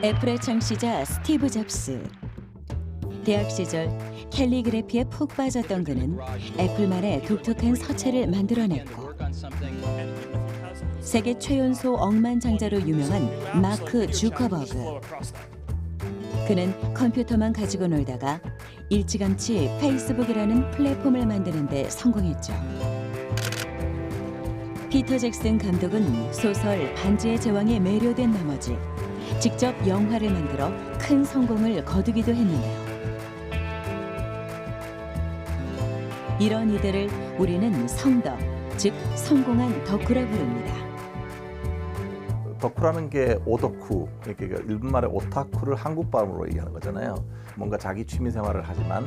애플의 창시자 스티브 잡스. 대학 시절 캘리그래피에 푹 빠졌던 그는 애플만의 독특한 서체를 만들어냈고 세계 최연소 억만장자로 유명한 마크 주커버그. 그는 컴퓨터만 가지고 놀다가 일찌감치 페이스북이라는 플랫폼을 만드는 데 성공했죠. 피터 잭슨 감독은 소설 반지의 제왕에 매료된 나머지 직접 영화를 만들어 큰 성공을 거두기도 했는데요. 이런 이들을 우리는 성덕, 즉 성공한 덕후라 부릅니다. 덕후라는 게 오덕후, 이렇게 일본말의 오타쿠를 한국 발음으로 얘기하는 거잖아요. 뭔가 자기 취미 생활을 하지만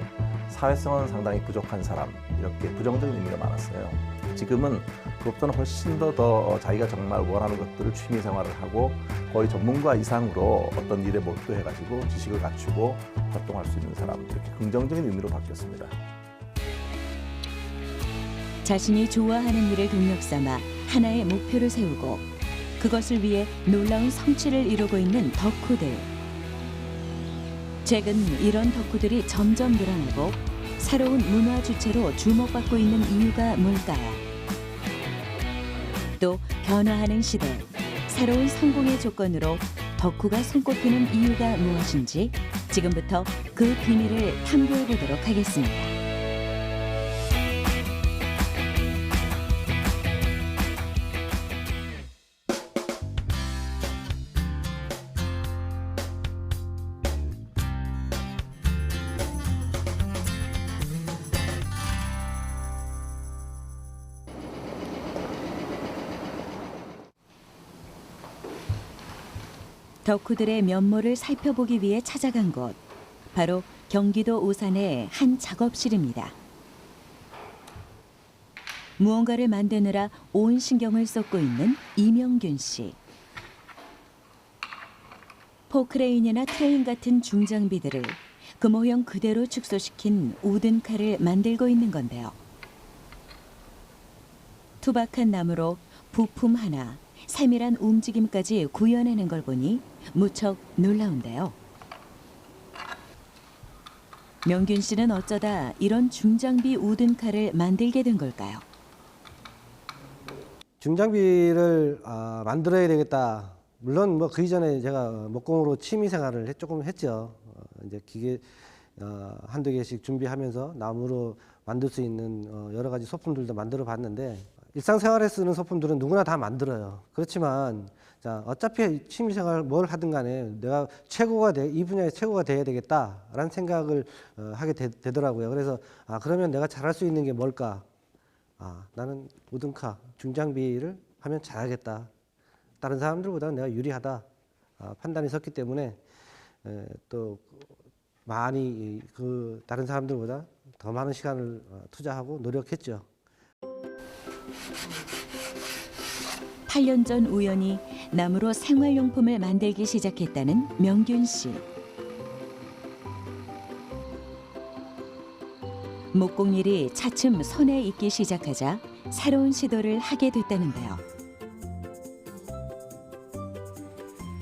사회성은 상당히 부족한 사람, 이렇게 부정적인 의미가 많았어요. 지금은 그것보다는 훨씬 더 자기가 정말 원하는 것들을 취미 생활을 하고 거의 전문가 이상으로 어떤 일에 몰두해가지고 지식을 갖추고 활동할 수 있는 사람, 이렇게 긍정적인 의미로 바뀌었습니다. 자신이 좋아하는 일을 동력 삼아 하나의 목표를 세우고 그것을 위해 놀라운 성취를 이루고 있는 덕후들. 최근 이런 덕후들이 점점 늘어나고 새로운 문화 주체로 주목받고 있는 이유가 뭘까요? 또 변화하는 시대, 새로운 성공의 조건으로 덕후가 손꼽히는 이유가 무엇인지 지금부터 그 비밀을 탐구해 보도록 하겠습니다. 덕후들의 면모를 살펴보기 위해 찾아간 곳, 바로 경기도 오산의 한 작업실입니다. 무언가를 만드느라 온 신경을 쏟고 있는 이명균 씨. 포크레인이나 트레인 같은 중장비들을 그 모형 그대로 축소시킨 우든 칼을 만들고 있는 건데요. 투박한 나무로 부품 하나, 세밀한 움직임까지 구현해낸 걸 보니 무척 놀라운데요. 명균 씨는 어쩌다 이런 중장비 우든 칼을 만들게 된 걸까요? 중장비를 만들어야 되겠다. 물론 뭐 그 이전에 제가 목공으로 취미 생활을 조금 했죠. 이제 기계 한두 개씩 준비하면서 나무로 만들 수 있는 여러 가지 소품들도 만들어 봤는데 일상생활에 쓰는 소품들은 누구나 다 만들어요. 그렇지만 자, 어차피 취미생활 뭘 하든 간에 내가 이 분야에 최고가 돼야 되겠다라는 생각을 하게 되더라고요. 그래서 그러면 내가 잘할 수 있는 게 뭘까? 나는 우든카, 중장비를 하면 잘하겠다. 다른 사람들보다는 내가 유리하다. 판단이 섰기 때문에 또 많이 다른 사람들보다 더 많은 시간을 투자하고 노력했죠. 8년 전 우연히 나무로 생활용품을 만들기 시작했다는 명균 씨. 목공일이 차츰 손에 익기 시작하자 새로운 시도를 하게 됐다는데요.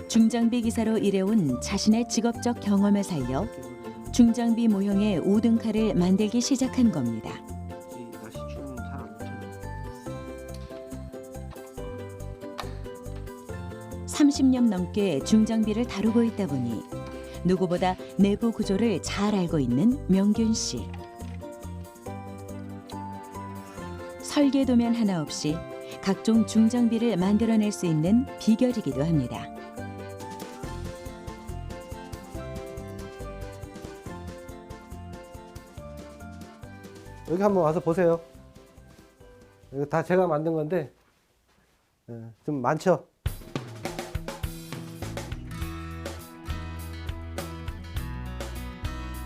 중장비 기사로 일해온 자신의 직업적 경험을 살려 중장비 모형의 우등칼을 만들기 시작한 겁니다. 30년 넘게 중장비를 다루고 있다 보니 누구보다 내부 구조를 잘 알고 있는 명균 씨. 설계도면 하나 없이 각종 중장비를 만들어낼 수 있는 비결이기도 합니다. 여기 한번 와서 보세요. 이거 다 제가 만든 건데 좀 많죠?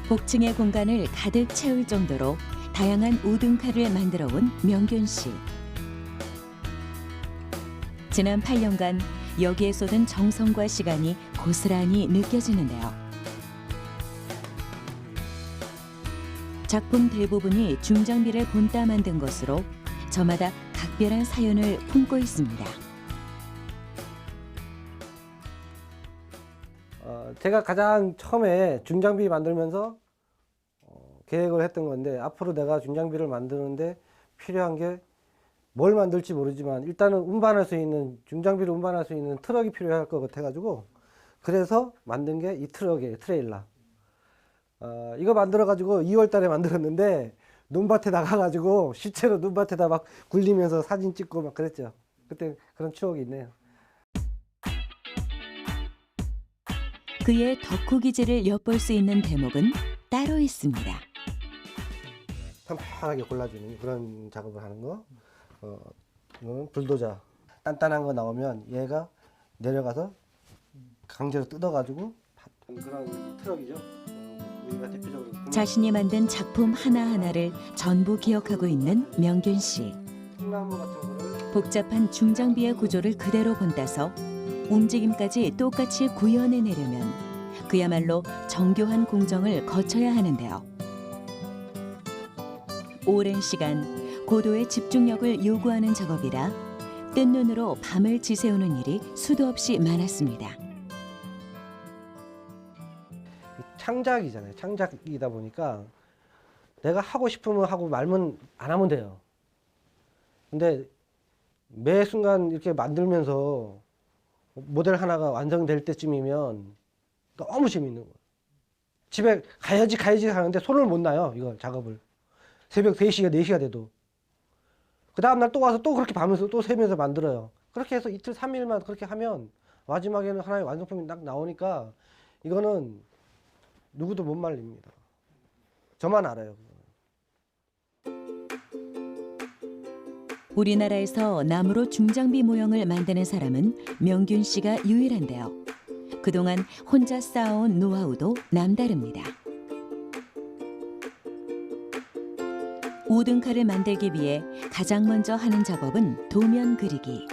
복층의 공간을 가득 채울 정도로 다양한 우등칼을 만들어 온 명균 씨. 지난 8년간 여기에 쏟은 정성과 시간이 고스란히 느껴지는데요. 작품 대부분이 중장비를 본따 만든 것으로 저마다 각별한 사연을 품고 있습니다. 제가 가장 처음에 중장비 만들면서 계획을 했던 건데 앞으로 내가 중장비를 만드는데 필요한 게 뭘 만들지 모르지만 일단은 운반할 수 있는 중장비를 운반할 수 있는 트럭이 필요할 것 같아가지고 그래서 만든 게 이 트럭이에요. 트레일러. 이거 만들어가지고 2월달에 만들었는데 논밭에 나가가지고 실제로 논밭에다 막 굴리면서 사진 찍고 막 그랬죠. 그때 그런 추억이 있네요. 그의 덕후 기질을 엿볼 수 있는 대목은 따로 있습니다. 편하게 골라주는 그런 작업을 하는 거. 이거는 불도저. 단단한 거 나오면 얘가 내려가서 강제로 뜯어가지고 그런 트럭이죠. 우리가 대표적으로 자신이 만든 작품 하나하나를 전부 기억하고 있는 명균 씨. 통나무 같은 거를 복잡한 중장비의 구조를 그대로 본따서 움직임까지 똑같이 구현해내려면 그야말로 정교한 공정을 거쳐야 하는데요. 오랜 시간 고도의 집중력을 요구하는 작업이라 뜬 눈으로 밤을 지새우는 일이 수도 없이 많았습니다. 창작이잖아요. 창작이다 보니까 내가 하고 싶으면 하고 말면 안 하면 돼요. 근데 매 순간 이렇게 만들면서 모델 하나가 완성될 때쯤이면 너무 재밌는 거예요. 집에 가야지 하는데 손을 못 놔요. 이거 작업을. 새벽 3시가 4시가 돼도. 그 다음날 또 와서 또 그렇게 밤에서 또 세면서 만들어요. 그렇게 해서 이틀 3일만 그렇게 하면 마지막에는 하나의 완성품이 딱 나오니까 이거는 누구도 못 말립니다. 저만 알아요. 우리나라에서 나무로 중장비 모형을 만드는 사람은 명균 씨가 유일한데요. 그동안 혼자 쌓아온 노하우도 남다릅니다. 우등칼을 만들기 위해 가장 먼저 하는 작업은 도면 그리기.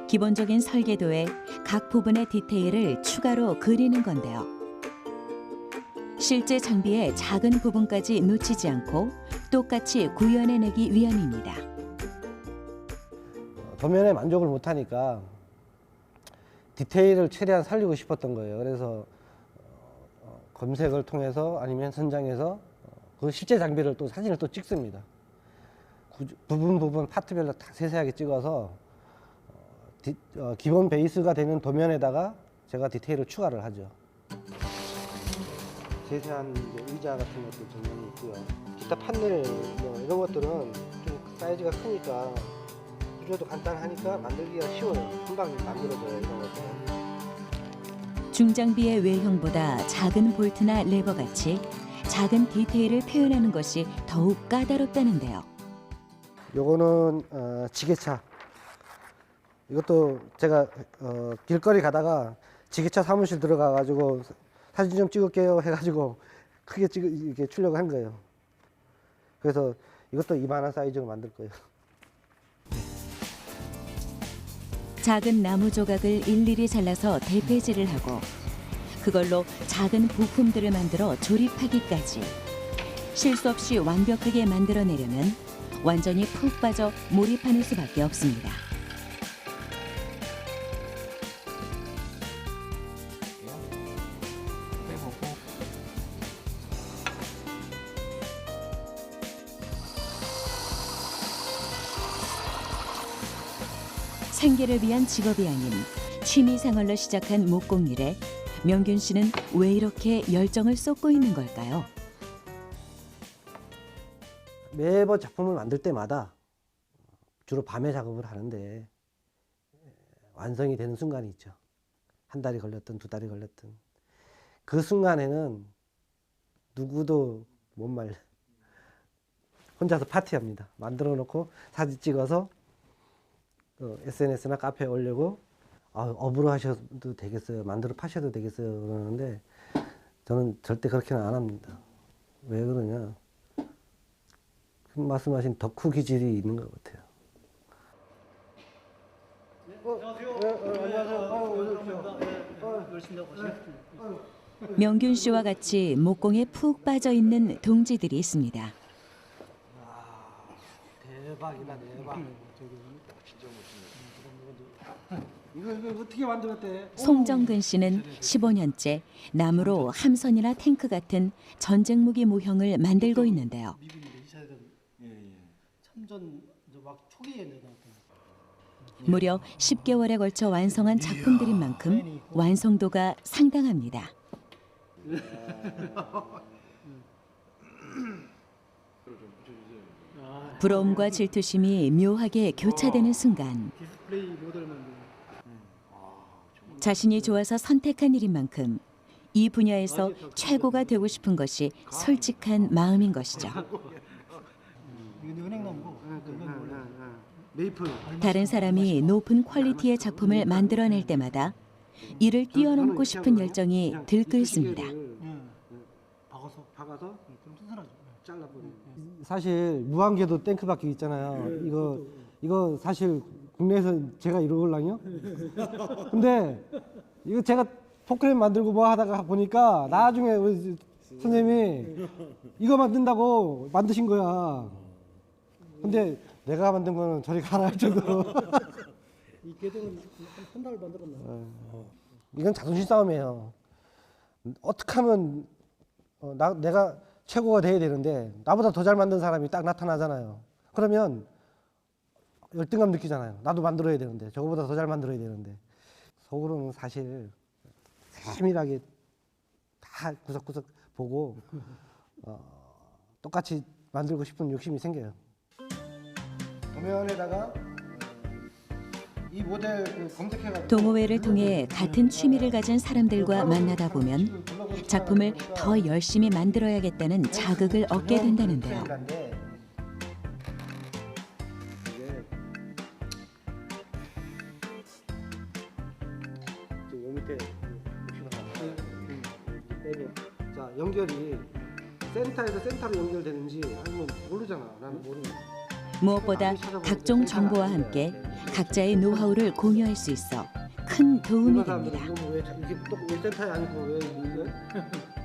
기본적인 설계도에 각 부분의 디테일을 추가로 그리는 건데요. 실제 장비의 작은 부분까지 놓치지 않고 똑같이 구현해내기 위함입니다. 도면에 만족을 못하니까 디테일을 최대한 살리고 싶었던 거예요. 그래서 검색을 통해서 아니면 현장에서 그 실제 장비를 또 사진을 또 찍습니다. 부분 파트별로 다 세세하게 찍어서 기본 베이스가 되는 도면에다가 제가 디테일을 추가를 하죠. 세세한 의자 같은 것도 전면이 있고요. 기타 판넬 이런 것들은 좀 사이즈가 크니까 구조도 간단하니까 만들기가 쉬워요. 금방 만들어져요. 이런 것들은. 중장비의 외형보다 작은 볼트나 레버같이 작은 디테일을 표현하는 것이 더욱 까다롭다는데요. 요거는 지게차. 이것도 제가 길거리 가다가 지게차 사무실 들어가가지고 사진 좀 찍을게요 해가지고 크게 이렇게 추려고 한 거예요. 그래서 이것도 이만한 사이즈로 만들 거예요. 작은 나무 조각을 일일이 잘라서 대패질을 하고 그걸로 작은 부품들을 만들어 조립하기까지 실수 없이 완벽하게 만들어내려면 완전히 푹 빠져 몰입하는 수밖에 없습니다. 생계를 위한 직업이 아닌 취미 생활로 시작한 목공일에 명균 씨는 왜 이렇게 열정을 쏟고 있는 걸까요? 매번 작품을 만들 때마다 주로 밤에 작업을 하는데 완성이 되는 순간이 있죠. 한 달이 걸렸든 두 달이 걸렸든 그 순간에는 누구도 못 말려. 혼자서 파티합니다. 만들어 놓고 사진 찍어서 SNS나 카페에 올리고 업으로 하셔도 되겠어요. 만들어 파셔도 되겠어요. 그러는데 저는 절대 그렇게는 안 합니다. 왜 그러냐. 말씀하신 덕후 기질이 있는 것 같아요. 명균 씨와 같이 목공에 푹 빠져 있는 동지들이 있습니다. 대박이다, 대박. 이거 어떻게 만들었대? 송정근 씨는 15년째 나무로 함선이나 탱크 같은 전쟁 무기 모형을 만들고 있는데요. 참전 막 초기에 내가 무려 10개월에 걸쳐 완성한 작품들인 만큼 완성도가 상당합니다. 부러움과 질투심이 묘하게 교차되는 순간 디스플레이 모델 만들. 자신이 좋아서 선택한 일인 만큼 이 분야에서 최고가 되고 싶은 것이 솔직한 마음인 것이죠. 이건 은행나무고. 메이플. 다른 사람이 높은 퀄리티의 작품을 만들어낼 때마다 이를 뛰어넘고 싶은 열정이 들끓습니다. 박아서 좀 튼튼하죠. 잘라버려. 사실 무한궤도 탱크밖에 있잖아요. 이거 사실 국내에서 제가 이러걸랑요. 근데 이거 제가 포크레인 만들고 뭐 하다가 보니까 나중에 우리 선생님이 이거 만든다고 만드신 거야. 근데 내가 만든 거는 저리 가라 할 정도로. 이 궤도는 한 달 만들었나? 이건 자존심 싸움이에요. 어떻게 하면 내가 최고가 돼야 되는데 나보다 더 잘 만든 사람이 딱 나타나잖아요. 그러면 열등감 느끼잖아요. 나도 만들어야 되는데 저거보다 더 잘 만들어야 되는데 속으로는 사실 세밀하게 다 구석구석 보고 똑같이 만들고 싶은 욕심이 생겨요. 도면에다가 이 모델 검색해가지고 동호회를 통해 같은 취미를 가진 사람들과 만나다 보면 작품을 더 열심히 만들어야겠다는 자극을 얻게 된다는데요. 자, 연결이 센터에서 센터로 연결되는지 아니면 모르잖아. 나는 모르는. 무엇보다 각종 정보와 함께 각자의 노하우를 공유할 수 있어 큰 도움이 됩니다. 왜 이게 왜 센터에 아니고 왜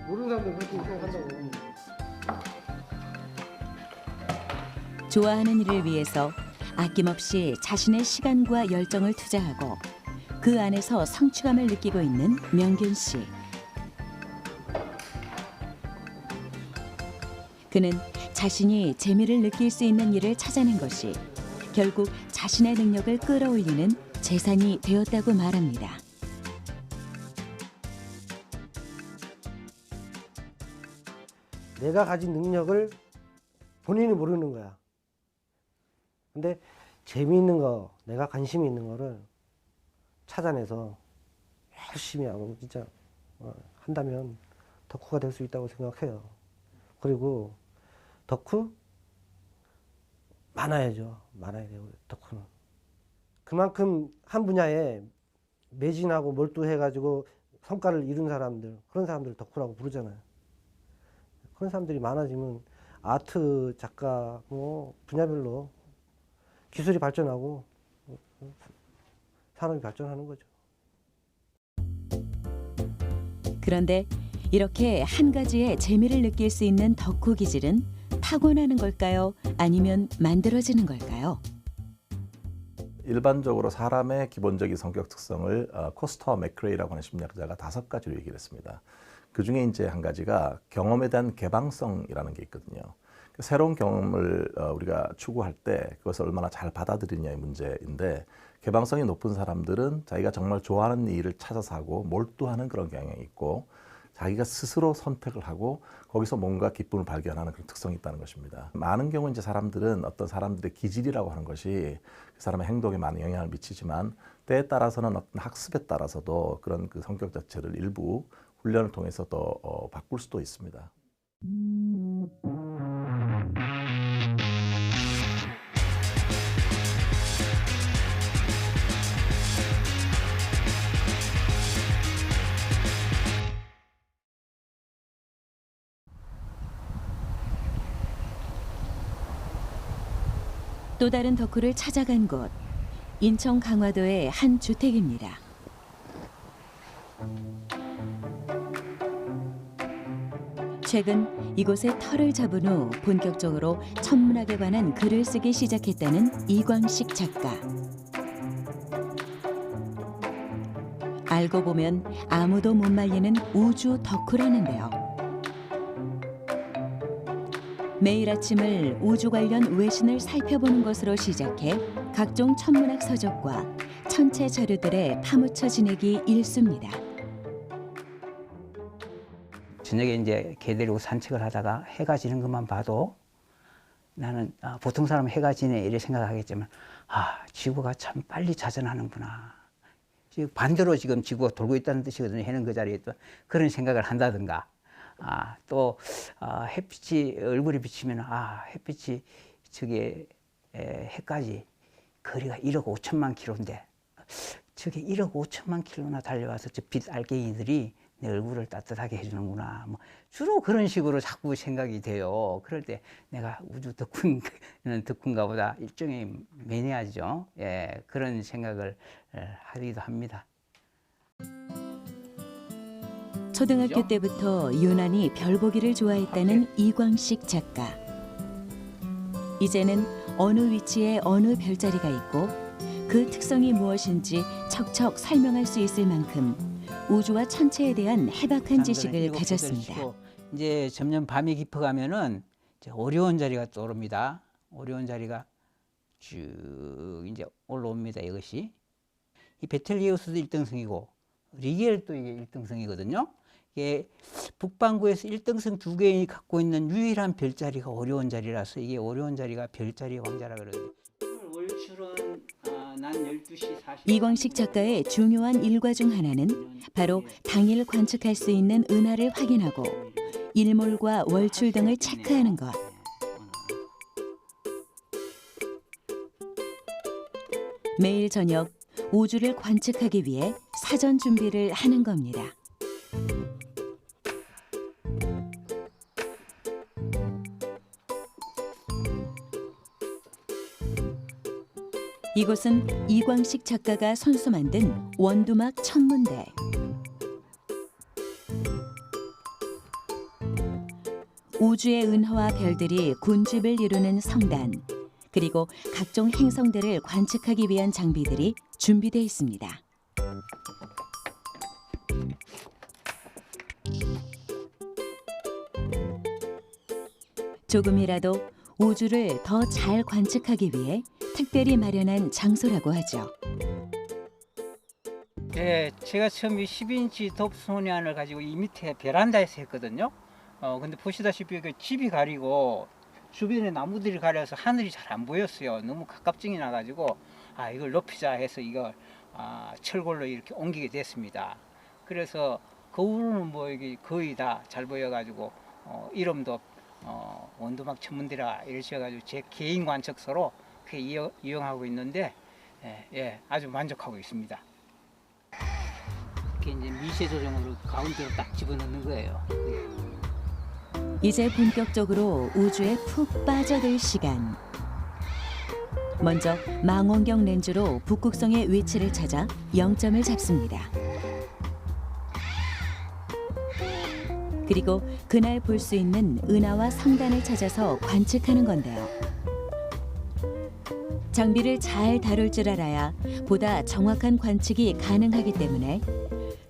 모르는 사람들 그렇게 생각한다고. 좋아하는 일을 위해서 아낌없이 자신의 시간과 열정을 투자하고 그 안에서 성취감을 느끼고 있는 명균 씨. 그는 자신이 재미를 느낄 수 있는 일을 찾아낸 것이 결국 자신의 능력을 끌어올리는 재산이 되었다고 말합니다. 내가 가진 능력을 본인이 모르는 거야. 근데 재미있는 거, 내가 관심이 있는 거를 찾아내서 열심히 하고 진짜 한다면 덕후가 될 수 있다고 생각해요. 그리고 덕후? 많아야죠. 많아야 돼요, 덕후는. 그만큼 한 분야에 매진하고 몰두해가지고 성과를 이룬 사람들, 그런 사람들을 덕후라고 부르잖아요. 그런 사람들이 많아지면 아트, 작가, 뭐 분야별로 기술이 발전하고 산업이 발전하는 거죠. 그런데 이렇게 한 가지의 재미를 느낄 수 있는 덕후 기질은 타고나는 걸까요? 아니면 만들어지는 걸까요? 일반적으로 사람의 기본적인 성격 특성을 코스터와 맥크레이라고 하는 심리학자가 5가지로 얘기를 했습니다. 그 중에 이제 한 가지가 경험에 대한 개방성이라는 게 있거든요. 새로운 경험을 우리가 추구할 때 그것을 얼마나 잘 받아들이냐의 문제인데, 개방성이 높은 사람들은 자기가 정말 좋아하는 일을 찾아서 하고 몰두하는 그런 경향이 있고, 자기가 스스로 선택을 하고 거기서 뭔가 기쁨을 발견하는 그런 특성이 있다는 것입니다. 많은 경우 이제 사람들은 어떤 사람들의 기질이라고 하는 것이 그 사람의 행동에 많은 영향을 미치지만, 때에 따라서는 어떤 학습에 따라서도 그런 그 성격 자체를 일부 훈련을 통해서 더 바꿀 수도 있습니다. 또 다른 덕후를 찾아간 곳, 인천 강화도의 한 주택입니다. 최근 이곳에 터를 잡은 후 본격적으로 천문학에 관한 글을 쓰기 시작했다는 이광식 작가. 알고 보면 아무도 못 말리는 우주 덕후라는데요. 매일 아침을 우주 관련 외신을 살펴보는 것으로 시작해 각종 천문학 서적과 천체 자료들에 파묻혀 지내기 일쑤입니다. 저녁에 이제 개 데리고 산책을 하다가 해가 지는 것만 봐도 나는 보통 사람은 해가 지네 이렇게 생각하겠지만 지구가 참 빨리 자전하는구나. 지금 반대로 지금 지구가 돌고 있다는 뜻이거든요. 해는 그 자리에 또 그런 생각을 한다든가. 또 햇빛이 얼굴에 비치면 햇빛이 저게 해까지 거리가 1억 5천만 킬로인데 저게 1억 5천만 킬로나 달려와서 저 빛 알갱이들이 내 얼굴을 따뜻하게 해주는구나. 뭐 주로 그런 식으로 자꾸 생각이 돼요. 그럴 때 내가 우주 덕후인가 보다 일종의 매니아죠. 예, 그런 생각을 하기도 합니다. 초등학교 때부터 유난히 별 보기를 좋아했다는 이광식 작가. 이제는 어느 위치에 어느 별자리가 있고 그 특성이 무엇인지 척척 설명할 수 있을 만큼 우주와 천체에 대한 해박한 지식을 가졌습니다. 이제 점점 밤이 깊어가면은 이제 오리온 자리가 떠오릅니다. 오리온 자리가 쭉 이제 올라옵니다. 이것이 이 베텔게우스도 1등성이고 리겔도 이게 1등성이거든요. 이게 북반구에서 1등성 두 개이 갖고 있는 유일한 별자리가 오리온 자리라서 이게 오리온 자리가 별자리 왕자라 그러거든요. 월출은 난 12시 40분. 이광식 작가의 중요한 일과 중 하나는 바로 당일 관측할 수 있는 은하를 확인하고 일몰과 월출 등을 체크하는 것. 매일 저녁 우주를 관측하기 위해 사전 준비를 하는 겁니다. 이곳은 이광식 작가가 손수 만든 원두막 천문대. 우주의 은하와 별들이 군집을 이루는 성단, 그리고 각종 행성들을 관측하기 위한 장비들이 준비되어 있습니다. 조금이라도 우주를 더 잘 관측하기 위해 특별히 마련한 장소라고 하죠. 네, 제가 처음 12인치 덥소니안을 가지고 이 밑에 베란다에서 했거든요. 근데 보시다시피 그 집이 가리고 주변에 나무들이 가려서 하늘이 잘 안 보였어요. 너무 가깝증이 나가지고 이걸 높이자 해서 이걸 철골로 이렇게 옮기게 됐습니다. 그래서 거울은 뭐 이게 거의 다 잘 보여가지고 이름도 원두막 천문대라 이러셔가지고 제 개인 관측소로 그렇게 이용하고 있는데 아주 만족하고 있습니다. 이렇게 이제 미세 조정으로 가운데로 딱 집어넣는 거예요. 이제 본격적으로 우주에 푹 빠져들 시간. 먼저 망원경 렌즈로 북극성의 위치를 찾아 0점을 잡습니다. 그리고 그날 볼 수 있는 은하와 성단을 찾아서 관측하는 건데요. 장비를 잘 다룰 줄 알아야 보다 정확한 관측이 가능하기 때문에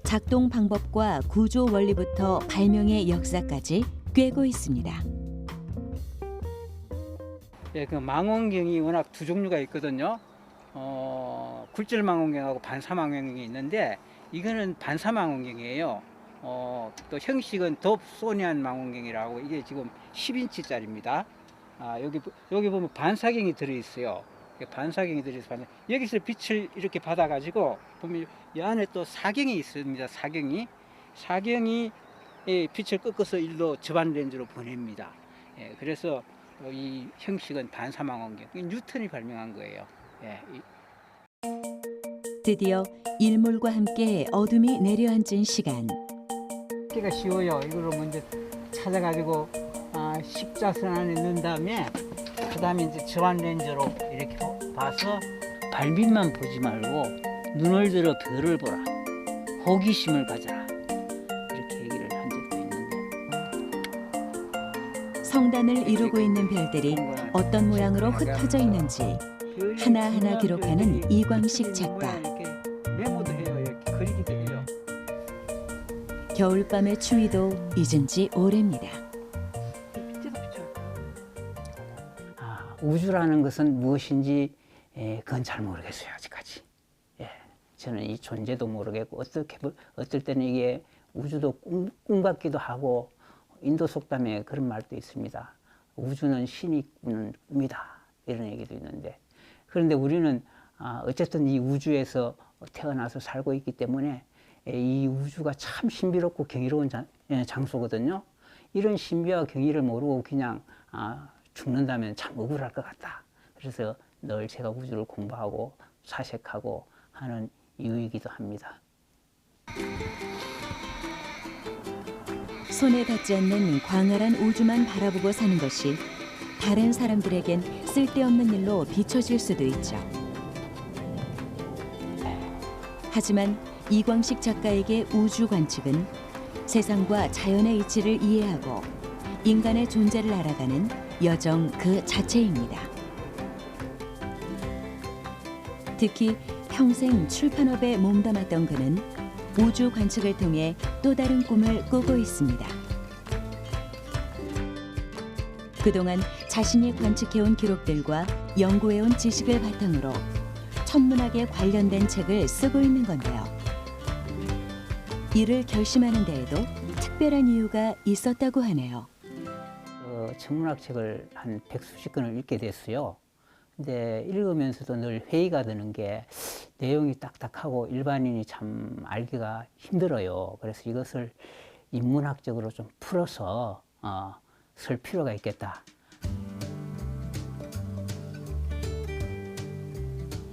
작동 방법과 구조 원리부터 발명의 역사까지 꿰고 있습니다. 예, 그 망원경이 워낙 두 종류가 있거든요. 굴절 망원경하고 반사 망원경이 있는데 이거는 반사 망원경이에요. 또 형식은 덥소니안 망원경이라고 이게 지금 10인치짜리입니다. 여기 보면 반사경이 들어 있어요. 반사경이 들어 있어서 여기서 빛을 이렇게 받아가지고 보면 이 안에 또 사경이 있습니다. 사경이 빛을 꺾어서 일로 접안 렌즈로 보냅니다. 그래서 이 형식은 반사 망원경. 뉴턴이 발명한 거예요. 드디어 일몰과 함께 어둠이 내려앉은 시간. 찾기가 쉬워요. 이걸로 먼저 찾아가지고 십자선 안에 넣은 다음에 그 다음에 이제 접안 렌즈로 이렇게 봐서 발밑만 보지 말고 눈을 들어 별을 보라. 호기심을 가져라. 이렇게 얘기를 한 적도 있는데. 성단을 이루고 있는 별들이 어떤 모양으로 흩어져 있는지 하나하나 기록하는 이광식 작가. 이렇게 메모도 해요. 이렇게 그리기도 해요. 겨울밤의 추위도 잊은 지 오래입니다. 우주라는 것은 무엇인지 그건 잘 모르겠어요, 아직까지. 예, 저는 이 존재도 모르겠고 어떨 때는 이게 우주도 꿈 같기도 하고, 인도 속담에 그런 말도 있습니다. 우주는 신이 꾸는 꿈이다, 이런 얘기도 있는데, 그런데 우리는 어쨌든 이 우주에서 태어나서 살고 있기 때문에 이 우주가 참 신비롭고 경이로운 장소거든요. 이런 신비와 경이를 모르고 그냥 죽는다면 참 억울할 것 같다. 그래서 늘 제가 우주를 공부하고 사색하고 하는 이유이기도 합니다. 손에 닿지 않는 광활한 우주만 바라보고 사는 것이 다른 사람들에겐 쓸데없는 일로 비춰질 수도 있죠. 하지만 이광식 작가에게 우주 관측은 세상과 자연의 이치를 이해하고 인간의 존재를 알아가는 여정 그 자체입니다. 특히 평생 출판업에 몸담았던 그는 우주 관측을 통해 또 다른 꿈을 꾸고 있습니다. 그동안 자신이 관측해온 기록들과 연구해온 지식을 바탕으로 천문학에 관련된 책을 쓰고 있는 건데요. 이를 결심하는 데에도 특별한 이유가 있었다고 하네요. 천문학 책을 한 100수십 권을 읽게 됐어요. 근데 읽으면서도 늘 회의가 드는 게 내용이 딱딱하고 일반인이 참 알기가 힘들어요. 그래서 이것을 인문학적으로 좀 풀어서 쓸 필요가 있겠다.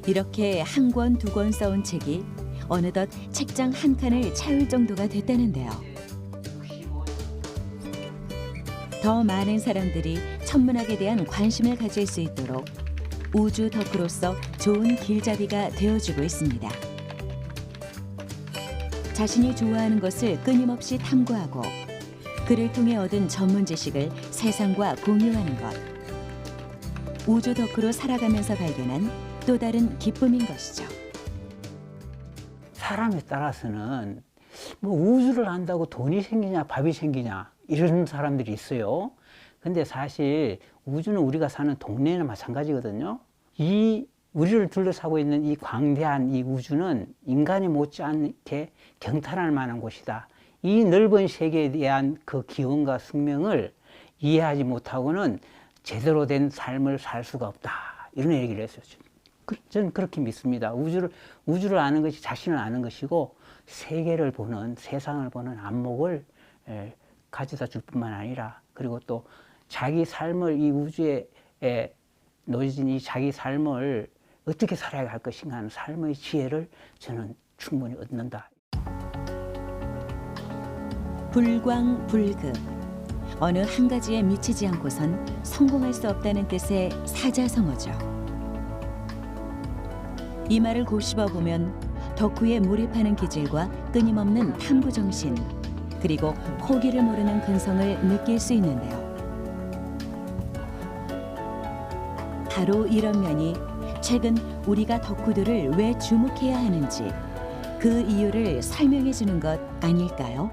이렇게 한 권, 두 권 써온 책이 어느덧 책장 한 칸을 채울 정도가 됐다는데요. 더 많은 사람들이 천문학에 대한 관심을 가질 수 있도록 우주 덕후로서 좋은 길잡이가 되어주고 있습니다. 자신이 좋아하는 것을 끊임없이 탐구하고 그를 통해 얻은 전문 지식을 세상과 공유하는 것. 우주 덕후로 살아가면서 발견한 또 다른 기쁨인 것이죠. 사람에 따라서는 뭐 우주를 안다고 돈이 생기냐 밥이 생기냐 이런 사람들이 있어요. 근데 사실 우주는 우리가 사는 동네나 마찬가지거든요. 이 우리를 둘러싸고 있는 이 광대한 이 우주는 인간이 못지않게 경탄할 만한 곳이다. 이 넓은 세계에 대한 그 기원과 숙명을 이해하지 못하고는 제대로 된 삶을 살 수가 없다. 이런 얘기를 했어요. 저는 그렇게 믿습니다. 우주를 아는 것이 자신을 아는 것이고 세계를 보는, 세상을 보는 안목을 가져다 줄 뿐만 아니라, 그리고 또 자기 삶을 이 우주에 놓여진 이 자기 삶을 어떻게 살아야 할 것인가 하는 삶의 지혜를 저는 충분히 얻는다. 불광불급. 어느 한 가지에 미치지 않고선 성공할 수 없다는 뜻의 사자성어죠. 이 말을 곱씹어 보면 덕후에 몰입하는 기질과 끊임없는 탐구 정신, 그리고 포기를 모르는 근성을 느낄 수 있는데요. 바로 이런 면이 최근 우리가 덕후들을 왜 주목해야 하는지 그 이유를 설명해 주는 것 아닐까요?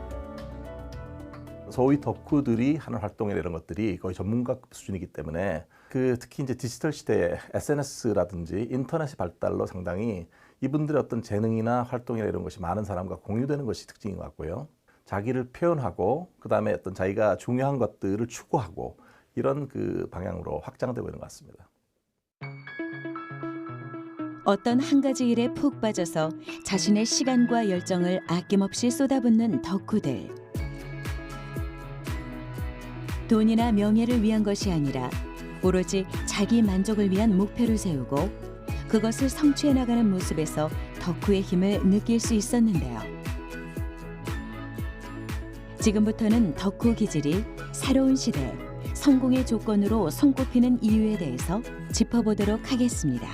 소위 덕후들이 하는 활동이나 이런 것들이 거의 전문가급 수준이기 때문에 특히 이제 디지털 시대에 SNS라든지 인터넷의 발달로 상당히 이분들의 어떤 재능이나 활동이나 이런 것이 많은 사람과 공유되는 것이 특징인 것 같고요. 자기를 표현하고 그다음에 어떤 자기가 중요한 것들을 추구하고 이런 방향으로 확장되고 있는 것 같습니다. 어떤 한 가지 일에 푹 빠져서 자신의 시간과 열정을 아낌없이 쏟아붓는 덕후들. 돈이나 명예를 위한 것이 아니라 오로지 자기 만족을 위한 목표를 세우고 그것을 성취해 나가는 모습에서 덕후의 힘을 느낄 수 있었는데요. 지금부터는 덕후 기질이 새로운 시대, 성공의 조건으로 손꼽히는 이유에 대해서 짚어보도록 하겠습니다.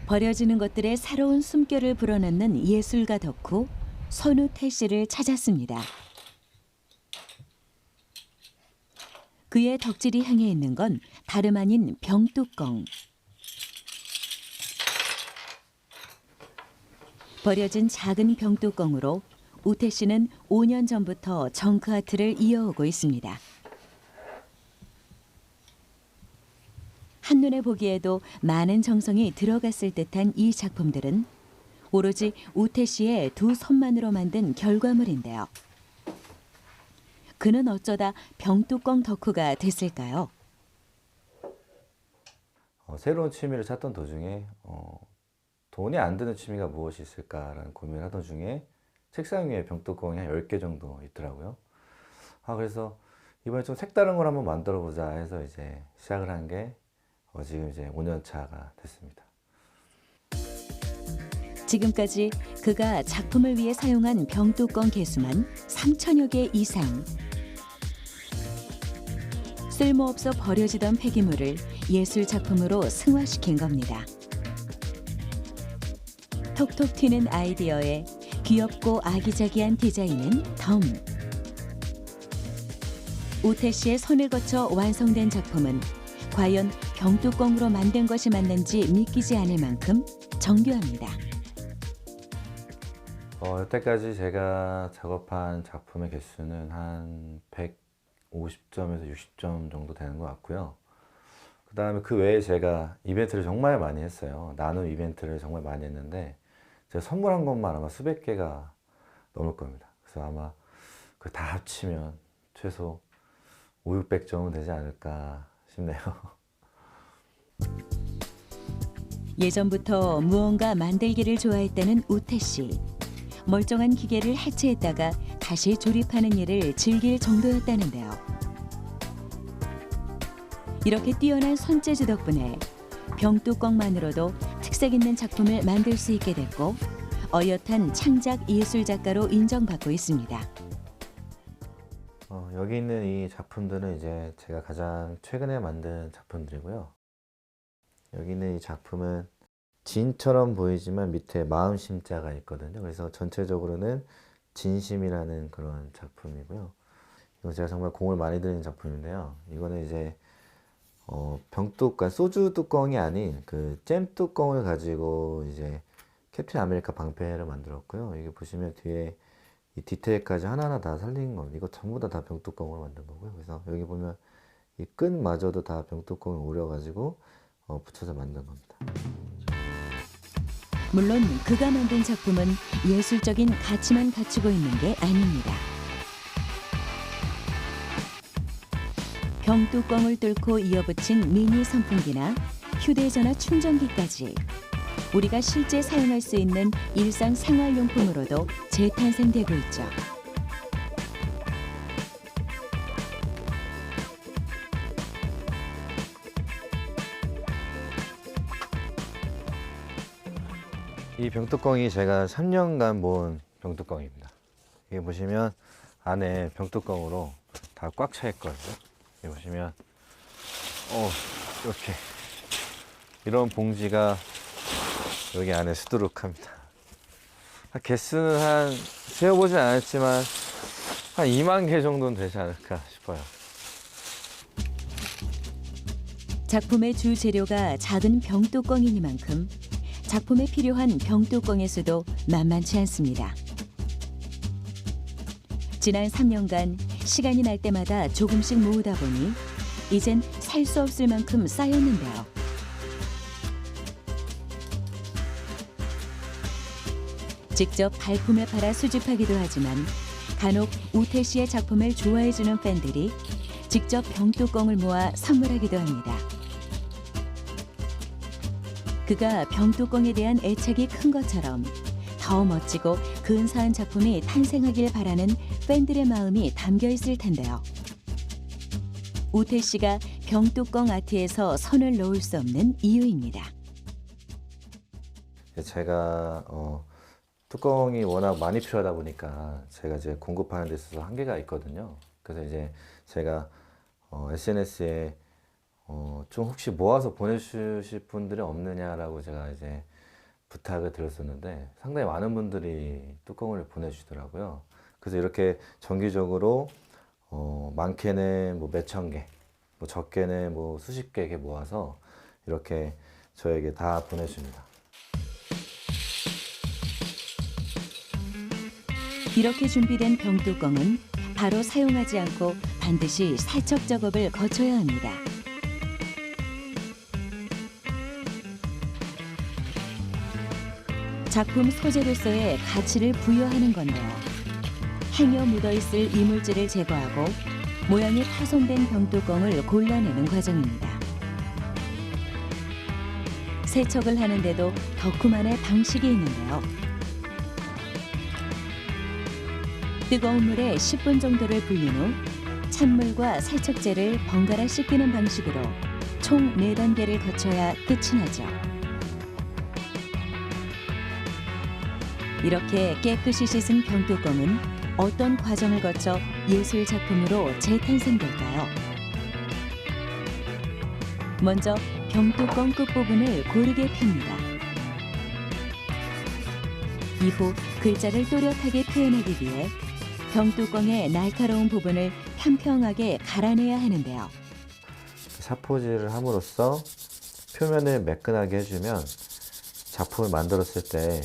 버려지는 것들의 새로운 숨결을 불어넣는 예술가 덕후 손우태 씨를 찾았습니다. 그의 덕질이 향해 있는 건 다름 아닌 병뚜껑. 버려진 작은 병뚜껑으로 우태 씨는 5년 전부터 정크아트를 이어오고 있습니다. 한눈에 보기에도 많은 정성이 들어갔을 듯한 이 작품들은 오로지 우태 씨의 두 손만으로 만든 결과물인데요. 그는 어쩌다 병뚜껑 덕후가 됐을까요? 새로운 취미를 찾던 도중에 돈이 안 드는 취미가 무엇이 있을까라는 고민을 하던 중에 책상 위에 병뚜껑이 한 10개 정도 있더라고요. 그래서 이번에 좀 색다른 걸 한번 만들어 보자 해서 이제 시작을 한 게 지금 이제 5년 차가 됐습니다. 지금까지 그가 작품을 위해 사용한 병뚜껑 개수만 3,000여 개 이상. 쓸모없어 버려지던 폐기물을 예술 작품으로 승화시킨 겁니다. 톡톡 튀는 아이디어에 귀엽고 아기자기한 디자인은 덤. 우태 씨의 손을 거쳐 완성된 작품은 과연 병뚜껑으로 만든 것이 맞는지 믿기지 않을 만큼 정교합니다. 여태까지 제가 작업한 작품의 개수는 한 150점에서 60점 정도 되는 것 같고요. 그 다음에 그 외에 제가 이벤트를 정말 많이 했어요. 나눔 이벤트를 정말 많이 했는데 제가 선물한 것만 아마 수백 개가 넘을 겁니다. 그래서 아마 그 다 합치면 최소 500~600점은 되지 않을까 싶네요. 예전부터 무언가 만들기를 좋아했다는 우태 씨. 멀쩡한 기계를 해체했다가 다시 조립하는 일을 즐길 정도였다는데요. 이렇게 뛰어난 손재주 덕분에 병뚜껑만으로도 특색 있는 작품을 만들 수 있게 됐고 어엿한 창작 예술 작가로 인정받고 있습니다. 여기 있는 이 작품들은 이제 제가 가장 최근에 만든 작품들이고요. 여기 있는 이 작품은 진처럼 보이지만 밑에 마음 심자가 있거든요. 그래서 전체적으로는 진심이라는 그런 작품이고요. 이거 제가 정말 공을 많이 들인 작품인데요. 이거는 이제 병뚜껑, 소주 뚜껑이 아닌 그 잼 뚜껑을 가지고 이제 캡틴 아메리카 방패를 만들었고요. 이게 보시면 뒤에 이 디테일까지 하나하나 다 살린 겁니다. 이거 전부 다 병뚜껑으로 만든 거고요. 그래서 여기 보면 이 끈마저도 다 병뚜껑을 오려가지고 붙여서 만든 겁니다. 물론 그가 만든 작품은 예술적인 가치만 갖추고 있는 게 아닙니다. 병뚜껑을 뚫고 이어붙인 미니 선풍기나 휴대전화 충전기까지 우리가 실제 사용할 수 있는 일상 생활용품으로도 재탄생되고 있죠. 이 병뚜껑이 제가 3년간 모은 병뚜껑입니다. 여기 보시면 안에 병뚜껑으로 다 꽉 차 있거든요. 여기 보시면 이렇게 이런 봉지가 여기 안에 수두룩합니다. 개수는 한 세어보진 않았지만 한 2만 개 정도는 되지 않을까 싶어요. 작품의 주 재료가 작은 병뚜껑이니만큼 작품에 필요한 병뚜껑의 수도 만만치 않습니다. 지난 3년간 시간이 날 때마다 조금씩 모으다 보니 이젠 살 수 없을 만큼 쌓였는데요. 직접 발품에 팔아 수집하기도 하지만 간혹 우태 씨의 작품을 좋아해주는 팬들이 직접 병뚜껑을 모아 선물하기도 합니다. 그가 병뚜껑에 대한 애착이 큰 것처럼 더 멋지고 근사한 작품이 탄생하길 바라는 팬들의 마음이 담겨 있을 텐데요. 우태 씨가 병뚜껑 아트에서 손을 놓을 수 없는 이유입니다. 제가 뚜껑이 워낙 많이 필요하다 보니까 제가 이제 공급하는 데 있어서 한계가 있거든요. 그래서 이제 제가 SNS에 좀 혹시 모아서 보내주실 분들이 없느냐라고 제가 이제 부탁을 드렸었는데 상당히 많은 분들이 뚜껑을 보내주시더라고요. 그래서 이렇게 정기적으로 많게는 뭐 몇천 개, 뭐 적게는 뭐 수십 개 이렇게 모아서 이렇게 저에게 다 보내줍니다. 이렇게 준비된 병뚜껑은 바로 사용하지 않고 반드시 살척 작업을 거쳐야 합니다. 작품 소재로서의 가치를 부여하는 건데요. 행여 묻어있을 이물질을 제거하고 모양이 파손된 병뚜껑을 골라내는 과정입니다. 세척을 하는데도 덕후만의 방식이 있는데요. 뜨거운 물에 10분 정도를 불린 후 찬물과 세척제를 번갈아 씻기는 방식으로 총 4단계를 거쳐야 끝이 나죠. 이렇게 깨끗이 씻은 병뚜껑은 어떤 과정을 거쳐 예술 작품으로 재탄생될까요? 먼저 병뚜껑 끝부분을 고르게 핍니다. 이후 글자를 또렷하게 표현하기 위해 병뚜껑의 날카로운 부분을 평평하게 갈아내야 하는데요. 샤포질을 함으로써 표면을 매끈하게 해주면 작품을 만들었을 때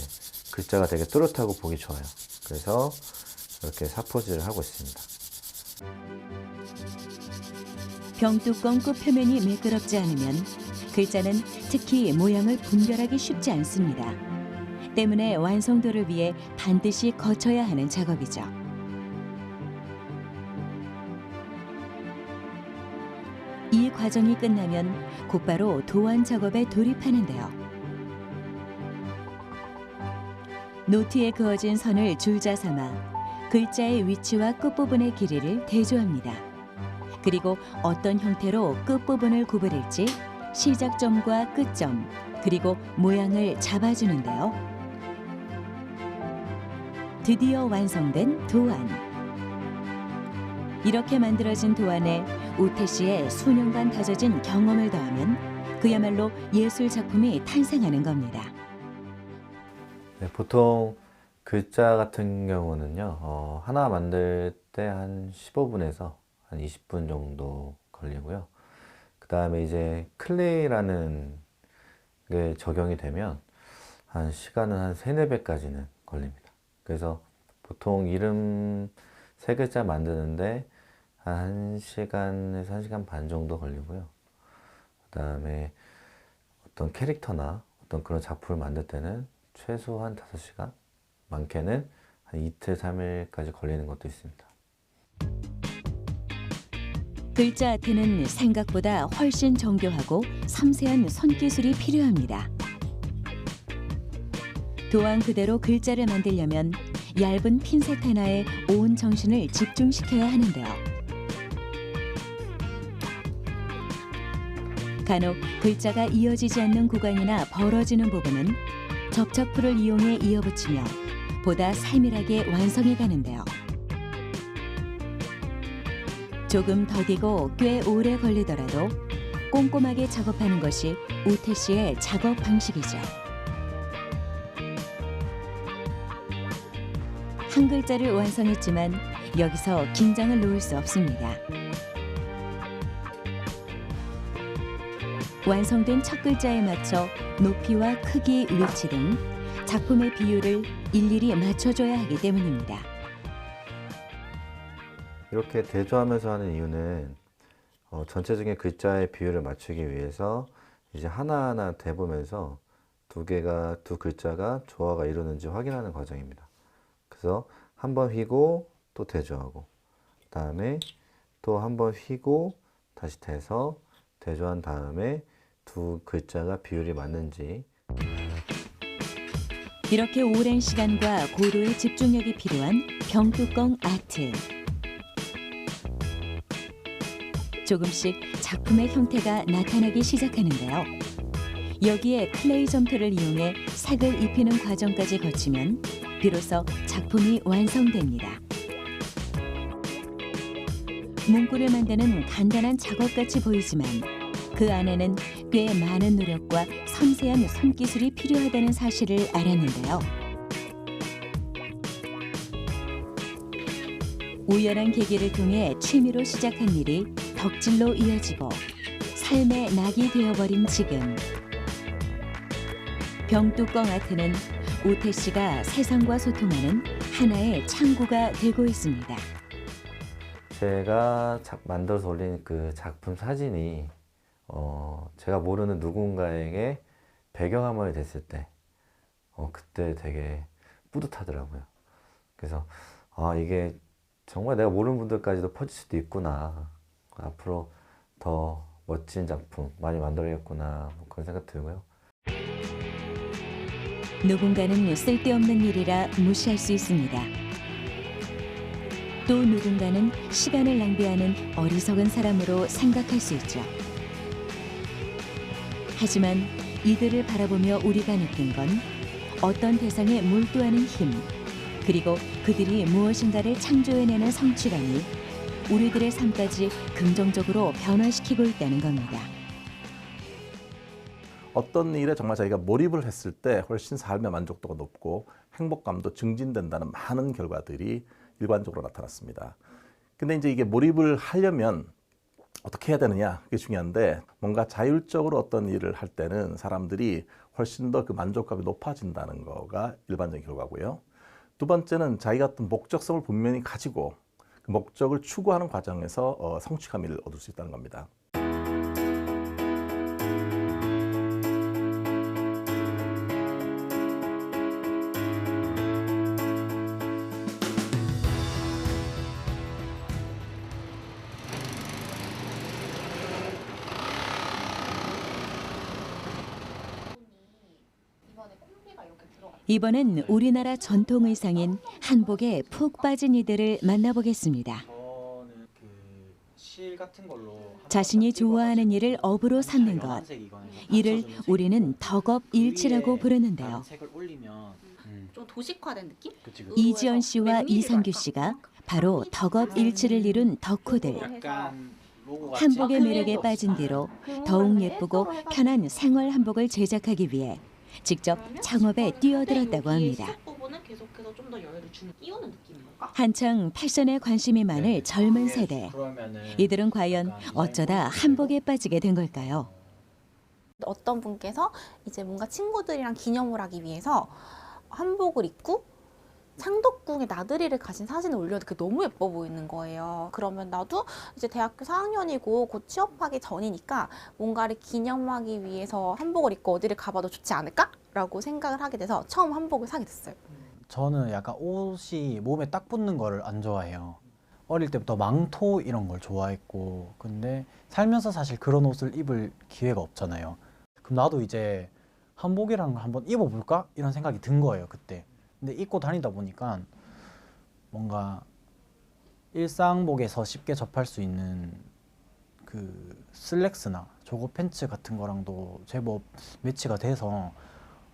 글자가 되게 또렷하고 보기 좋아요. 그래서 이렇게 샤포질을 하고 있습니다. 병뚜껑 끝표면이 매끄럽지 않으면 글자는 특히 모양을 분별하기 쉽지 않습니다. 때문에 완성도를 위해 반드시 거쳐야 하는 작업이죠. 이 과정이 끝나면 곧바로 도안 작업에 돌입하는데요. 노트에 그어진 선을 줄자 삼아 글자의 위치와 끝부분의 길이를 대조합니다. 그리고 어떤 형태로 끝부분을 구부릴지 시작점과 끝점, 그리고 모양을 잡아주는데요. 드디어 완성된 도안. 이렇게 만들어진 도안에 우태 씨의 수년간 다져진 경험을 더하면 그야말로 예술 작품이 탄생하는 겁니다. 네, 보통 글자 같은 경우는요, 하나 만들 때 한 15분에서 한 20분 정도 걸리고요. 그 다음에 이제 클레이라는 게 적용이 되면 한 시간은 한 3-4배까지는 걸립니다. 그래서 보통 이름 3글자 만드는데 한 1시간에서 1시간 반 정도 걸리고요. 그 다음에 어떤 캐릭터나 어떤 그런 작품을 만들 때는 최소한 5시간, 많게는 한 이틀, 3일까지 걸리는 것도 있습니다. 글자 아트는 생각보다 훨씬 정교하고 섬세한 손기술이 필요합니다. 도안 그대로 글자를 만들려면 얇은 핀셋 하나에 온 정신을 집중시켜야 하는데요. 간혹 글자가 이어지지 않는 구간이나 벌어지는 부분은 접착풀을 이용해 이어붙이며 보다 세밀하게 완성해 가는데요. 조금 더디고 꽤 오래 걸리더라도 꼼꼼하게 작업하는 것이 우태 씨의 작업 방식이죠. 한 글자를 완성했지만 여기서 긴장을 놓을 수 없습니다. 완성된 첫 글자에 맞춰 높이와 크기, 위치 등 작품의 비율을 일일이 맞춰줘야 하기 때문입니다. 이렇게 대조하면서 하는 이유는 전체적인 글자의 비율을 맞추기 위해서 이제 하나하나 대보면서 두 글자가 조화가 이루는지 확인하는 과정입니다. 그래서 한 번 휘고 또 대조하고, 다음에 또 한 번 휘고 다시 대서 대조한 다음에 두 글자가 비율이 맞는지. 이렇게 오랜 시간과 고도의 집중력이 필요한 병뚜껑 아트. 조금씩 작품의 형태가 나타나기 시작하는데요. 여기에 클레이 점토를 이용해 색을 입히는 과정까지 거치면 비로소 작품이 완성됩니다. 문구를 만드는 간단한 작업같이 보이지만 그 안에는 꽤 많은 노력과 섬세한 손기술이 필요하다는 사실을 알았는데요. 우연한 계기를 통해 취미로 시작한 일이 덕질로 이어지고 삶의 낙이 되어버린 지금. 병뚜껑 아트는 오태 씨가 세상과 소통하는 하나의 창구가 되고 있습니다. 제가 만들어서 올린 그 작품 사진이 제가 모르는 누군가에게 배경화면이 됐을 때 그때 되게 뿌듯하더라고요. 그래서 이게 정말 내가 모르는 분들까지도 퍼질 수도 있구나. 앞으로 더 멋진 작품 많이 만들어야겠구나. 뭐 그런 생각 들고요. 누군가는 쓸데없는 일이라 무시할 수 있습니다. 또 누군가는 시간을 낭비하는 어리석은 사람으로 생각할 수 있죠. 하지만 이들을 바라보며 우리가 느낀 건 어떤 대상에 몰두하는 힘, 그리고 그들이 무엇인가를 창조해내는 성취감이 우리들의 삶까지 긍정적으로 변화시키고 있다는 겁니다. 어떤 일에 정말 자기가 몰입을 했을 때 훨씬 삶의 만족도가 높고 행복감도 증진된다는 많은 결과들이 일관적으로 나타났습니다. 근데 이제 이게 몰입을 하려면 어떻게 해야 되느냐, 그게 중요한데, 뭔가 자율적으로 어떤 일을 할 때는 사람들이 훨씬 더 그 만족감이 높아진다는 거가 일반적인 결과고요. 두 번째는 자기가 어떤 목적성을 분명히 가지고 그 목적을 추구하는 과정에서 성취감을 얻을 수 있다는 겁니다. 이번엔 우리나라 전통 의상인 한복에 푹 빠진 이들을 만나보겠습니다. 저는 그 실 같은 걸로 자신이 좋아하는 일을 업으로 삼는 것, 이를 우리는 덕업일치라고 부르는데요. 색을 올리면 좀 도식화된 느낌? 이지연 씨와 이상규 씨가 바로 덕업일치를 이룬 덕후들. 약간 로고 한복의 매력에 빠진 뒤로 더욱 예쁘고 편한 생활 한복을 제작하기 위해 직접 창업에 뛰어들었다고 합니다. 부분은 계속해서 좀 더 여유를 주는 띄우는 느낌인 걸까? 한창 패션에 관심이 많을 젊은 세대. 이들은 과연 어쩌다 한복에 빠지게 된 걸까요? 어떤 분께서 이제 뭔가 친구들이랑 기념을 하기 위해서 한복을 입고 창덕궁에 나들이를 가신 사진을 올렸는데 그게 너무 예뻐 보이는 거예요. 그러면 나도 이제 대학교 4학년이고 곧 취업하기 전이니까 뭔가를 기념하기 위해서 한복을 입고 어디를 가봐도 좋지 않을까? 라고 생각을 하게 돼서 처음 한복을 사게 됐어요. 저는 약간 옷이 몸에 딱 붙는 거를 안 좋아해요. 어릴 때부터 망토 이런 걸 좋아했고, 근데 살면서 사실 그런 옷을 입을 기회가 없잖아요. 그럼 나도 이제 한복이라는 걸 한번 입어볼까? 이런 생각이 든 거예요, 그때. 근데 입고 다니다 보니까 뭔가 일상복에서 쉽게 접할 수 있는 그 슬랙스나 조거 팬츠 같은 거랑도 제법 매치가 돼서,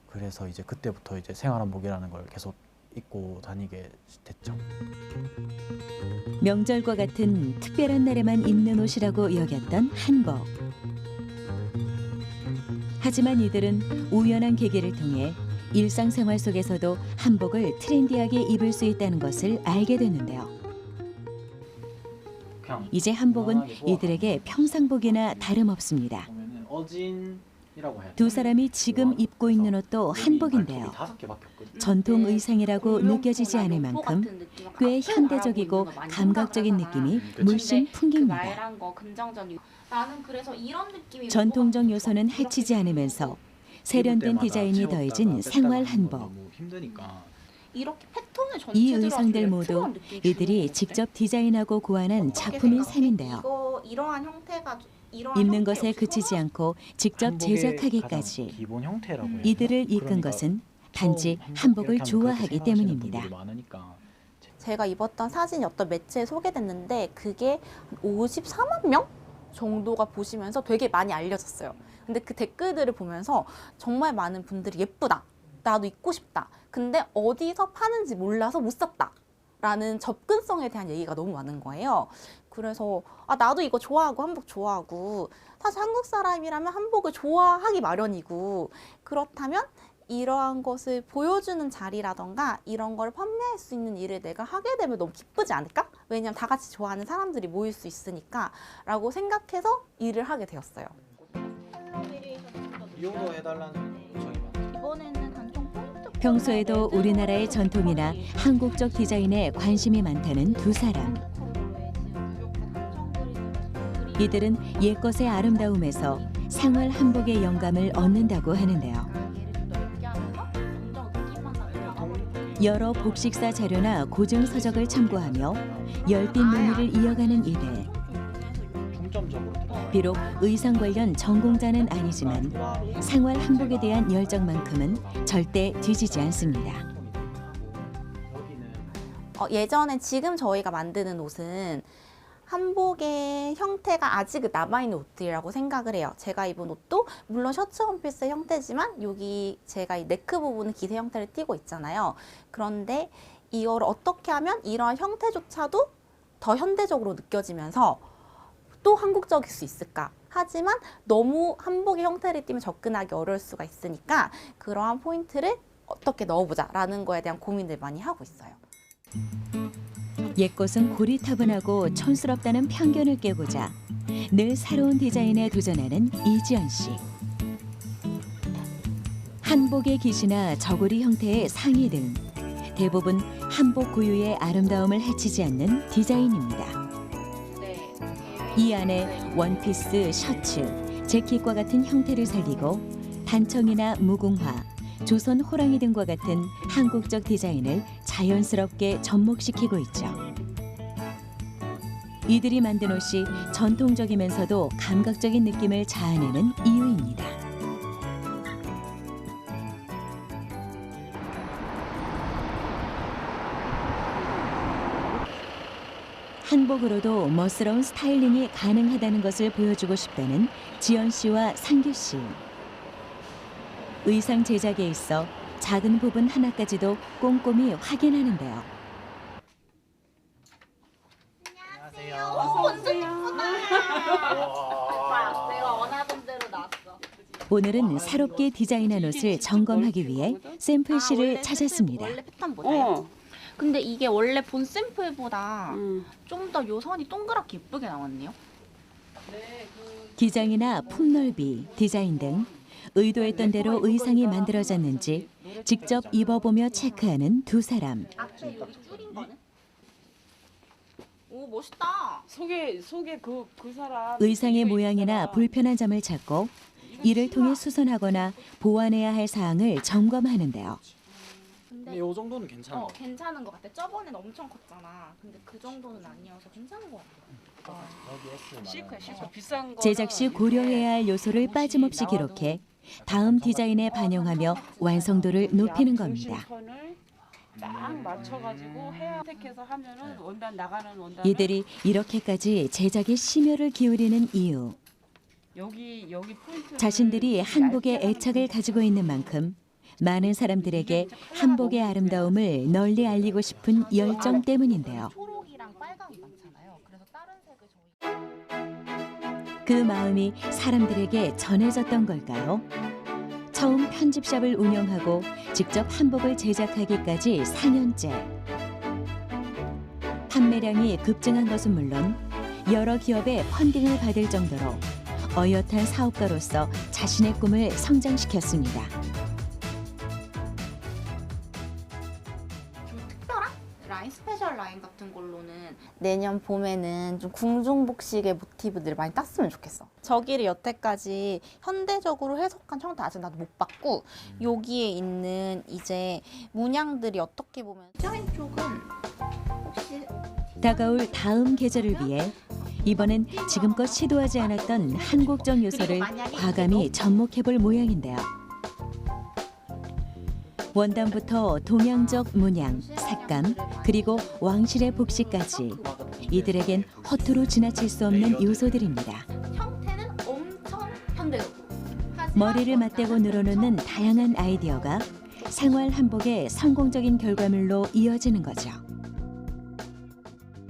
그래서 이제 그때부터 이제 생활한복이라는 걸 계속 입고 다니게 됐죠. 명절과 같은 특별한 날에만 입는 옷이라고 여겼던 한복. 하지만 이들은 우연한 계기를 통해 일상생활 속에서도 한복을 트렌디하게 입을 수 있다는 것을 알게 됐는데요. 이제 한복은 이들에게 평상복이나 다름없습니다. 보면은 어진이라고 해야 두 사람이 지금 입고 있는 옷도 한복인데요. 전통 의상이라고 느껴지지 않을 만큼 꽤 현대적이고 감각적인 느낌이 물씬 풍깁니다. 나는 그래서 이런 느낌이 전통적 요소는 해치지 않으면서 세련된 디자인이 더해진 생활 한복. 이렇게 패턴을 이 의상들 모두 이들이 직접 디자인하고 고안한 작품인 셈인데요. 이러한 형태가 입는 것에 그치지 않고 직접 제작하기까지 기본 형태라고 해야 이들을 되나? 이끈 그러니까 것은 단지 처음 한복을 이렇게 하면 좋아하기 그렇게 생각하시는 때문입니다. 분들이 많으니까. 제가 입었던 사진이 어떤 매체에 소개됐는데 그게 54만 명 정도가 보시면서 되게 많이 알려졌어요. 근데 그 댓글들을 보면서 정말 많은 분들이 예쁘다, 나도 입고 싶다, 근데 어디서 파는지 몰라서 못 샀다 라는 접근성에 대한 얘기가 너무 많은 거예요. 그래서 나도 이거 좋아하고 한복 좋아하고 사실 한국 사람이라면 한복을 좋아하기 마련이고 그렇다면 이러한 것을 보여주는 자리라던가 이런 걸 판매할 수 있는 일을 내가 하게 되면 너무 기쁘지 않을까? 왜냐면 다 같이 좋아하는 사람들이 모일 수 있으니까 라고 생각해서 일을 하게 되었어요. 이용도 해달라는 요청이 많죠. 이번에는 단총 포인트 평소에도 우리나라의 전통이나 한국적 디자인에 관심이 많다는 두 사람. 이들은 옛것의 아름다움에서 생활 한복의 영감을 얻는다고 하는데요. 여러 복식사 자료나 고증 서적을 참고하며 열띤 논의를 이어가는 이들. 중점적으로 들어가요. 비록 의상 관련 전공자는 아니지만 생활 한복에 대한 열정만큼은 절대 뒤지지 않습니다. 여기는 예전엔 지금 저희가 만드는 옷은 한복의 형태가 아직 남아있는 옷들이라고 생각을 해요. 제가 입은 옷도 물론 셔츠 원피스의 형태지만 여기 제가 이 네크 부분은 기세 형태를 띠고 있잖아요. 그런데 이걸 어떻게 하면 이러한 형태조차도 더 현대적으로 느껴지면서 또 한국적일 수 있을까? 하지만 너무 한복의 형태를 띠면 접근하기 어려울 수가 있으니까 그러한 포인트를 어떻게 넣어보자라는 거에 대한 고민을 많이 하고 있어요. 옛것은 고리타분하고 촌스럽다는 편견을 깨고자 늘 새로운 디자인에 도전하는 이지연 씨. 한복의 깃이나 저고리 형태의 상의 등 대부분 한복 고유의 아름다움을 해치지 않는 디자인입니다. 이 안에 원피스, 셔츠, 재킷과 같은 형태를 살리고 단청이나 무궁화, 조선 호랑이 등과 같은 한국적 디자인을 자연스럽게 접목시키고 있죠. 이들이 만든 옷이 전통적이면서도 감각적인 느낌을 자아내는 이유입니다. 한복으로도 멋스러운 스타일링이 가능하다는 것을 보여주고 싶다는 지연 씨와 상규 씨. 의상 제작에 있어 작은 부분 하나까지도 꼼꼼히 확인하는데요. 완전 예쁘다. 내가 원하던 대로 나왔어. 오늘은 새롭게 디자인한 옷을 점검하기 위해 샘플실을 찾았습니다. 원래 패턴 모델. 근데 이게 원래 본 샘플보다 좀 더 요선이 동그랗게 예쁘게 나왔네요. 기장이나 품넓이, 디자인 등 의도했던 대로 의상이 만들어졌는지 직접 입어보며 체크하는 두 사람. 앞에 여기 줄인 거는? 오 멋있다. 속에 그 사람 의상의 모양이나 불편한 점을 찾고 이를 통해 수선하거나 보완해야 할 사항을 점검하는데요. 근데 이 정도는 괜찮은 것 같아요. 괜찮은 것 같아. 저번엔 엄청 컸잖아. 근데 그 정도는 아니어서 괜찮은 것 같아. 시크 비싼 거 제작 시 고려해야 할 요소를 빠짐없이 기록해 다음 디자인에 반영하며 완성도를 높이는 겁니다. 선을 딱 맞춰가지고 해야 택해서 하면은 원단 나가는 원단 이들이 이렇게까지 제작에 심혈을 기울이는 이유. 여기 포인트 자신들이 한복에 애착을 가지고 있는 만큼 많은 사람들에게 한복의 아름다움을 널리 알리고 싶은 열정 때문인데요. 초록이랑 빨강이 많잖아요. 그래서 다른 색을 저희 그 마음이 사람들에게 전해졌던 걸까요? 처음 편집샵을 운영하고 직접 한복을 제작하기까지 4년째. 판매량이 급증한 것은 물론 여러 기업의 펀딩을 받을 정도로 어엿한 사업가로서 자신의 꿈을 성장시켰습니다. 특별한 라인 스페셜 라인 같은 걸로는 내년 봄에는 좀 궁중복식의 모티브들을 많이 땄으면 좋겠어. 저기를 여태까지 현대적으로 해석한 형태 아직 나도 못 봤고 여기에 있는 이제 문양들이 어떻게 보면 디자인 쪽은 혹시 다가올 다음 계절을 위해 이번엔 지금껏 시도하지 않았던 한국적 요소를 과감히 접목해볼 모양인데요. 원단부터 동양적 문양, 색감, 그리고 왕실의 복식까지 이들에겐 허투루 지나칠 수 없는 요소들입니다. 형태는 엄청 현대적으로. 머리를 맞대고 늘어놓는 다양한 아이디어가 생활 한복의 성공적인 결과물로 이어지는 거죠.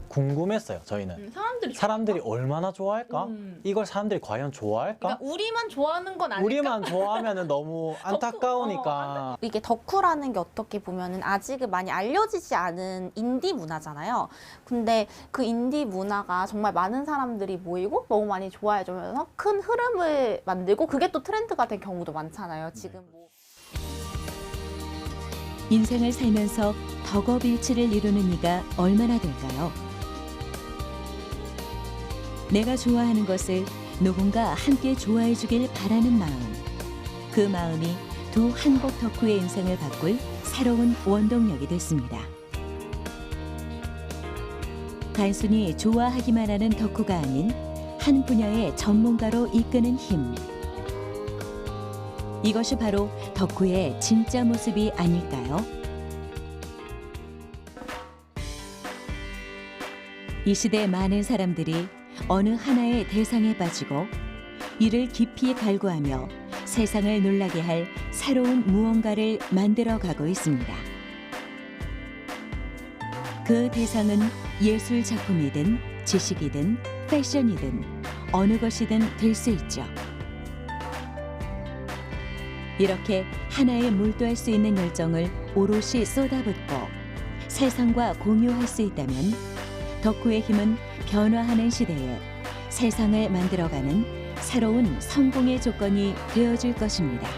궁금했어요. 저희는 사람들이 얼마나 좋아할까? 이걸 사람들이 과연 좋아할까? 그러니까 우리만 좋아하는 건 아닐까? 우리만 좋아하면은 너무 안타까우니까. 이게 덕후라는 게 어떻게 보면은 아직은 많이 알려지지 않은 인디 문화잖아요. 근데 그 인디 문화가 정말 많은 사람들이 모이고 너무 많이 좋아해주면서 큰 흐름을 만들고 그게 또 트렌드가 된 경우도 많잖아요. 지금 뭐. 인생을 살면서 덕업일치를 이루는 이가 얼마나 될까요? 내가 좋아하는 것을 누군가 함께 좋아해 주길 바라는 마음. 그 마음이 두 한국 덕후의 인생을 바꿀 새로운 원동력이 됐습니다. 단순히 좋아하기만 하는 덕후가 아닌 한 분야의 전문가로 이끄는 힘. 이것이 바로 덕후의 진짜 모습이 아닐까요? 이 시대 많은 사람들이 어느 하나의 대상에 빠지고 이를 깊이 갈구하며 세상을 놀라게 할 새로운 무언가를 만들어가고 있습니다. 그 대상은 예술 작품이든 지식이든 패션이든 어느 것이든 될 수 있죠. 이렇게 하나에 몰두할 수 있는 열정을 오롯이 쏟아붓고 세상과 공유할 수 있다면 덕후의 힘은 변화하는 시대에 세상을 만들어가는 새로운 성공의 조건이 되어줄 것입니다.